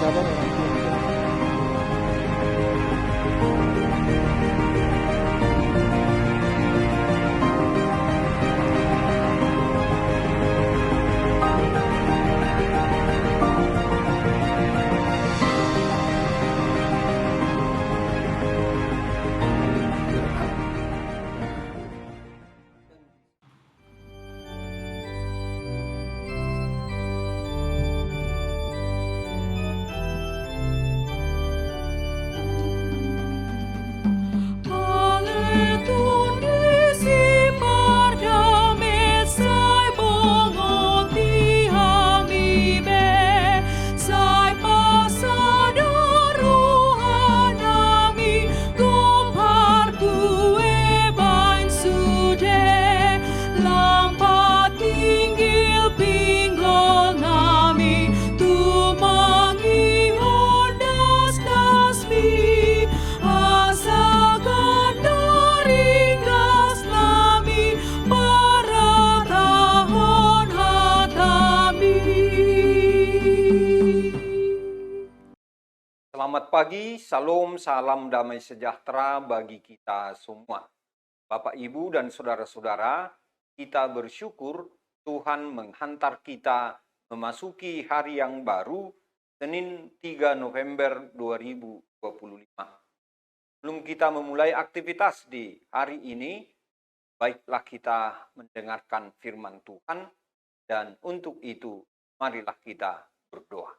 sabar orang tua menjelaskan. Selamat pagi, salam, salam damai sejahtera bagi kita semua. Bapak, Ibu, dan saudara-saudara, kita bersyukur Tuhan menghantar kita memasuki hari yang baru, Senin 3 November 2025. Sebelum kita memulai aktivitas di hari ini, baiklah kita mendengarkan firman Tuhan, dan untuk itu marilah kita berdoa.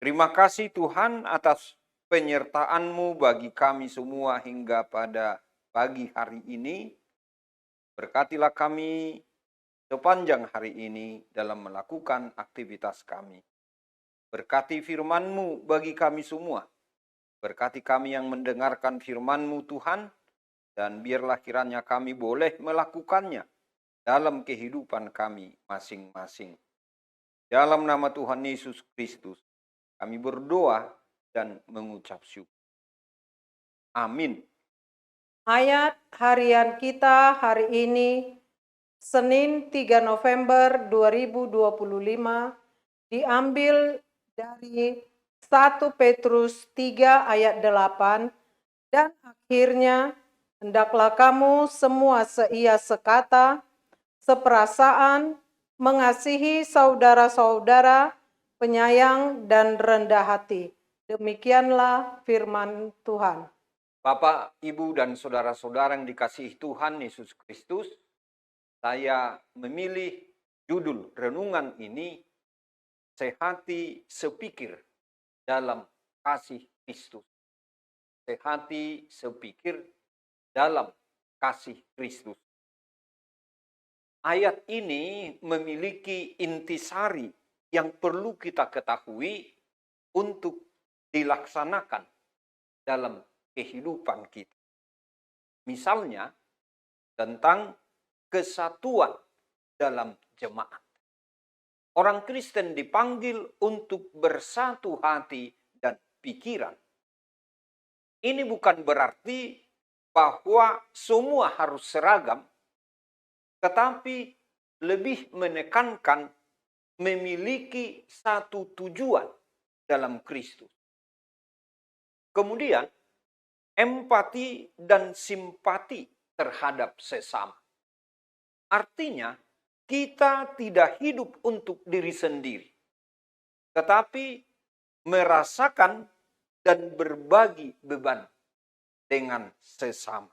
Terima kasih Tuhan atas penyertaan-Mu bagi kami semua hingga pada pagi hari ini. Berkatilah kami sepanjang hari ini dalam melakukan aktivitas kami. Berkati firman-Mu bagi kami semua. Berkati kami yang mendengarkan firman-Mu Tuhan, dan biarlah kiranya kami boleh melakukannya dalam kehidupan kami masing-masing. Dalam nama Tuhan Yesus Kristus, kami berdoa dan mengucap syukur. Amin. Ayat harian kita hari ini, Senin 3 November 2025, diambil dari 1 Petrus 3 ayat 8, dan akhirnya, hendaklah kamu semua seia sekata, seperasaan, mengasihi saudara-saudara, penyayang dan rendah hati. Demikianlah firman Tuhan. Bapak, Ibu, dan saudara-saudara yang dikasihi Tuhan Yesus Kristus, saya memilih judul renungan ini, Sehati Sepikir dalam Kasih Kristus. Sehati sepikir dalam Kasih Kristus. Ayat ini memiliki intisari yang perlu kita ketahui untuk dilaksanakan dalam kehidupan kita. Misalnya, tentang kesatuan dalam jemaat. Orang Kristen dipanggil untuk bersatu hati dan pikiran. Ini bukan berarti bahwa semua harus seragam, tetapi lebih menekankan memiliki satu tujuan dalam Kristus. Kemudian, empati dan simpati terhadap sesama. Artinya, kita tidak hidup untuk diri sendiri, tetapi merasakan dan berbagi beban dengan sesama.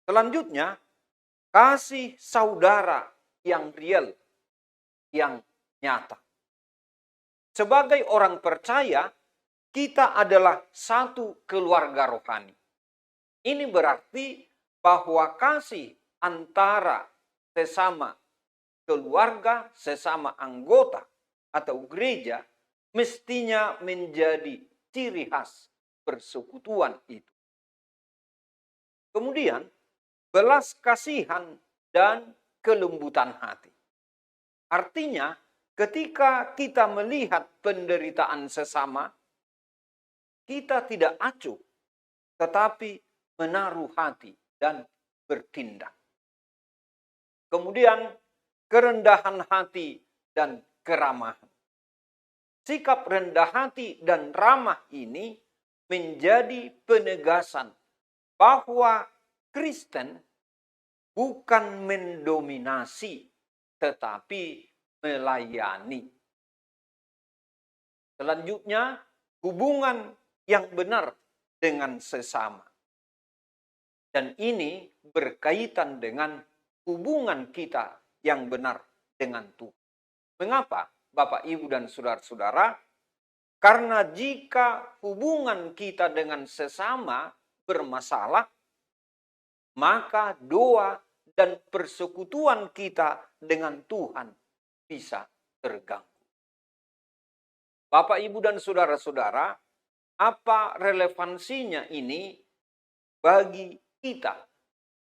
Selanjutnya, kasih saudara yang real, yang nyata. Sebagai orang percaya, kita adalah satu keluarga rohani. Ini berarti bahwa kasih antara sesama keluarga, sesama anggota atau gereja, mestinya menjadi ciri khas persekutuan itu. Kemudian, belas kasihan dan kelembutan hati. Artinya, ketika kita melihat penderitaan sesama, kita tidak acuh, tetapi menaruh hati dan bertindak. Kemudian, kerendahan hati dan keramahan. Sikap rendah hati dan ramah ini menjadi penegasan bahwa Kristen bukan mendominasi, tetapi melayani. Selanjutnya, hubungan yang benar dengan sesama. Dan ini berkaitan dengan hubungan kita yang benar dengan Tuhan. Mengapa, Bapak, Ibu, dan saudara-saudara? Karena jika hubungan kita dengan sesama bermasalah, maka doa dan persekutuan kita dengan Tuhan bisa terganggu. Bapak, Ibu, dan saudara-saudara, apa relevansinya ini bagi kita,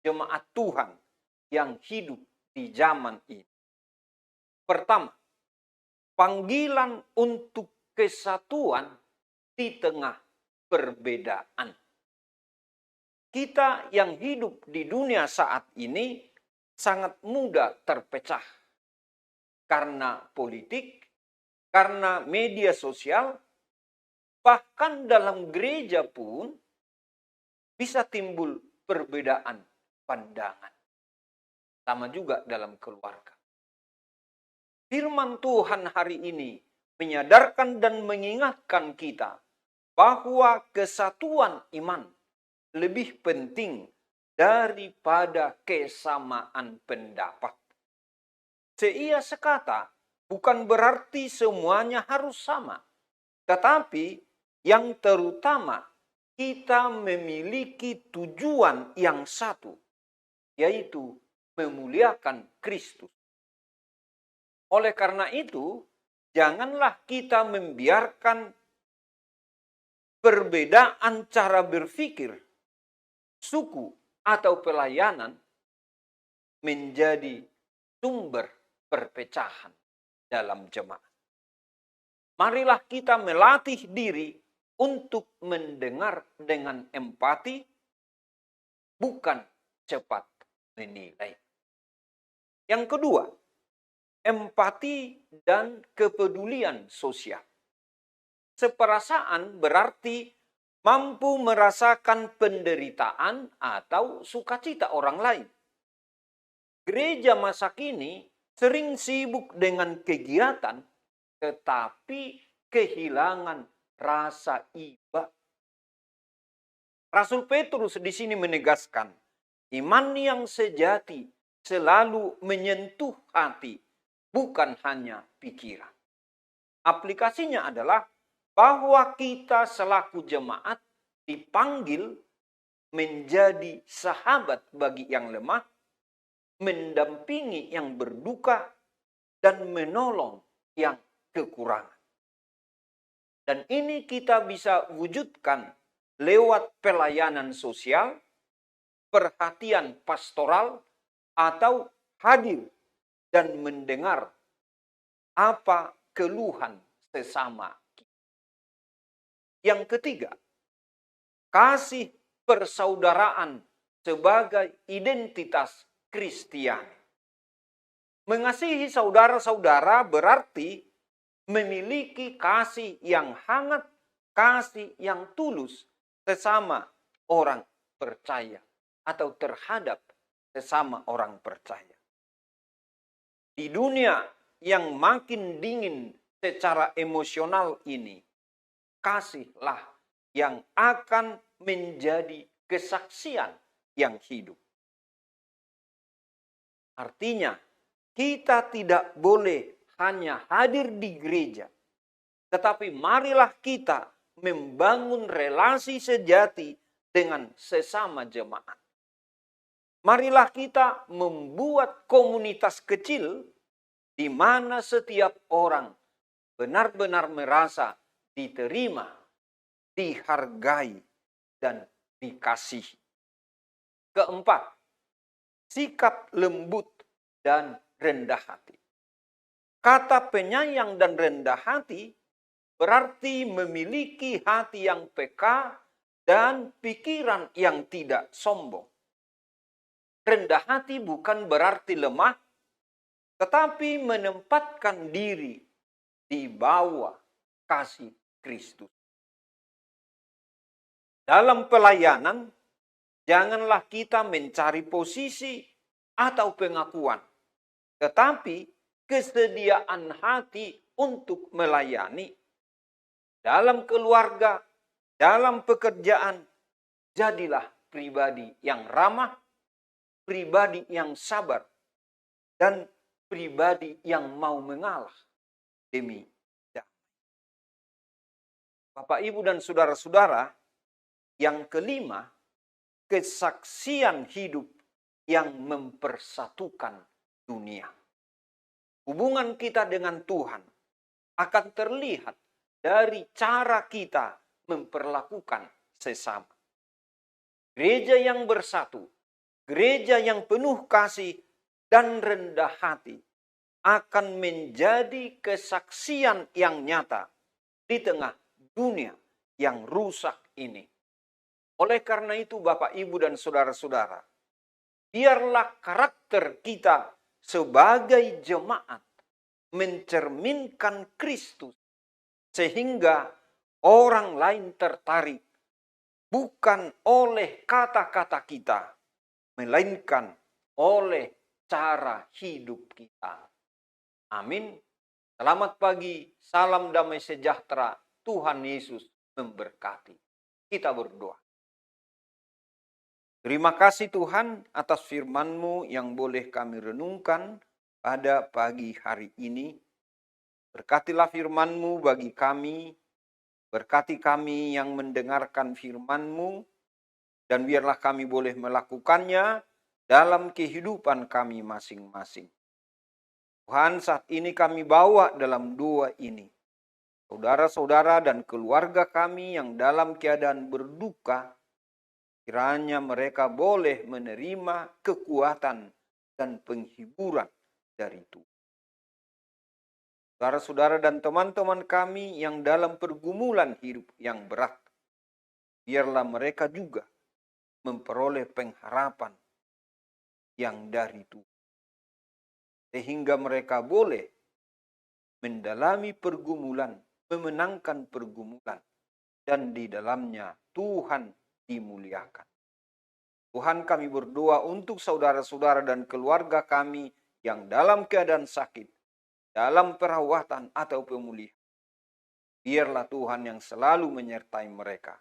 jemaat Tuhan yang hidup di zaman ini? Pertama, panggilan untuk kesatuan di tengah perbedaan. Kita yang hidup di dunia saat ini sangat mudah terpecah karena politik, karena media sosial, bahkan dalam gereja pun bisa timbul perbedaan pandangan. Sama juga dalam keluarga. Firman Tuhan hari ini menyadarkan dan mengingatkan kita bahwa kesatuan iman lebih penting daripada kesamaan pendapat. Seia sekata, bukan berarti semuanya harus sama. Tetapi yang terutama, kita memiliki tujuan yang satu, yaitu memuliakan Kristus. Oleh karena itu, janganlah kita membiarkan perbedaan cara berpikir, suku, atau pelayanan menjadi sumber perpecahan dalam jemaat. Marilah kita melatih diri untuk mendengar dengan empati, bukan cepat menilai. Yang kedua, empati dan kepedulian sosial. Seperasaan berarti mampu merasakan penderitaan atau sukacita orang lain. Gereja masa kini sering sibuk dengan kegiatan, tetapi kehilangan rasa iba. Rasul Petrus di sini menegaskan, iman yang sejati selalu menyentuh hati, bukan hanya pikiran. Aplikasinya adalah bahwa kita selaku jemaat dipanggil menjadi sahabat bagi yang lemah, mendampingi yang berduka, dan menolong yang kekurangan. Dan ini kita bisa wujudkan lewat pelayanan sosial, perhatian pastoral, atau hadir dan mendengar apa keluhan sesama. Yang ketiga, kasih persaudaraan sebagai identitas Kristiani. Mengasihi saudara-saudara berarti memiliki kasih yang hangat, kasih yang tulus sesama orang percaya atau terhadap sesama orang percaya. Di dunia yang makin dingin secara emosional ini, kasihlah yang akan menjadi kesaksian yang hidup. Artinya, kita tidak boleh hanya hadir di gereja, tetapi marilah kita membangun relasi sejati dengan sesama jemaat. Marilah kita membuat komunitas kecil di mana setiap orang benar-benar merasa diterima, dihargai, dan dikasihi. Keempat, sikap lembut dan rendah hati. Kata penyayang dan rendah hati berarti memiliki hati yang peka dan pikiran yang tidak sombong. Rendah hati bukan berarti lemah, tetapi menempatkan diri di bawah kasih Kristus. Dalam pelayanan, janganlah kita mencari posisi atau pengakuan, tetapi kesediaan hati untuk melayani dalam keluarga, dalam pekerjaan. Jadilah pribadi yang ramah, pribadi yang sabar, dan pribadi yang mau mengalah demi damai. Bapak, Ibu, dan saudara-saudara, yang kelima, kesaksian hidup yang mempersatukan dunia. Hubungan kita dengan Tuhan akan terlihat dari cara kita memperlakukan sesama. Gereja yang bersatu, gereja yang penuh kasih dan rendah hati akan menjadi kesaksian yang nyata di tengah dunia yang rusak ini. Oleh karena itu, Bapak, Ibu, dan saudara-saudara, biarlah karakter kita sebagai jemaat mencerminkan Kristus, sehingga orang lain tertarik bukan oleh kata-kata kita, melainkan oleh cara hidup kita. Amin. Selamat pagi, salam damai sejahtera, Tuhan Yesus memberkati. Kita berdoa. Terima kasih Tuhan atas firman-Mu yang boleh kami renungkan pada pagi hari ini. Berkatilah firman-Mu bagi kami, berkati kami yang mendengarkan firman-Mu, dan biarlah kami boleh melakukannya dalam kehidupan kami masing-masing. Tuhan, saat ini kami bawa dalam doa ini saudara-saudara dan keluarga kami yang dalam keadaan berduka, kiranya mereka boleh menerima kekuatan dan penghiburan dari Tuhan. Saudara-saudara dan teman-teman kami yang dalam pergumulan hidup yang berat, biarlah mereka juga memperoleh pengharapan yang dari Tuhan. Sehingga mereka boleh mendalami pergumulan, memenangkan pergumulan, dan di dalamnya Tuhan dimuliakan. Tuhan, kami berdoa untuk saudara-saudara dan keluarga kami yang dalam keadaan sakit, dalam perawatan atau pemulihan. Biarlah Tuhan yang selalu menyertai mereka.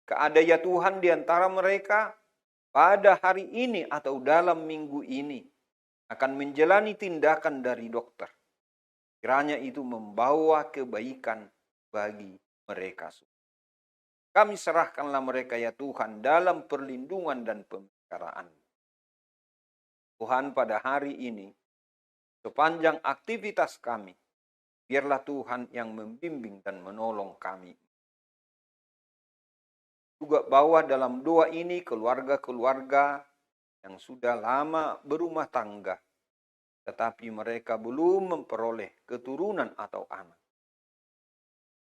Keadaan Tuhan di antara mereka pada hari ini atau dalam minggu ini akan menjalani tindakan dari dokter. Kiranya itu membawa kebaikan bagi mereka semua. Kami serahkanlah mereka ya Tuhan dalam perlindungan dan pemeliharaan. Tuhan, pada hari ini, sepanjang aktivitas kami, biarlah Tuhan yang membimbing dan menolong kami. Juga bawa dalam doa ini keluarga-keluarga yang sudah lama berumah tangga, tetapi mereka belum memperoleh keturunan atau anak.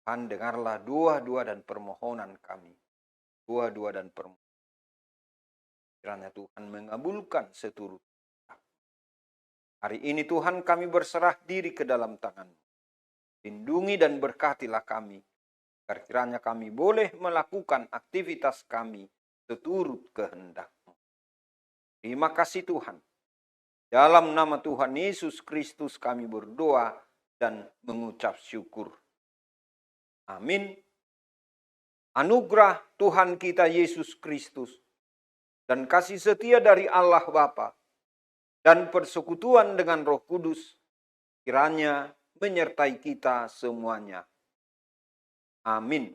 Tuhan, dengarlah doa-doa dan permohonan kami. Doa-doa dan permohonan. Kiranya Tuhan mengabulkan seturut. Hari ini Tuhan kami berserah diri ke dalam tangan-Mu. Lindungi dan berkatilah kami. Agar kiranya kami boleh melakukan aktivitas kami seturut kehendak-Mu. Terima kasih Tuhan. Dalam nama Tuhan Yesus Kristus kami berdoa dan mengucap syukur. Amin. Anugerah Tuhan kita Yesus Kristus dan kasih setia dari Allah Bapa dan persekutuan dengan Roh Kudus kiranya menyertai kita semuanya. Amin.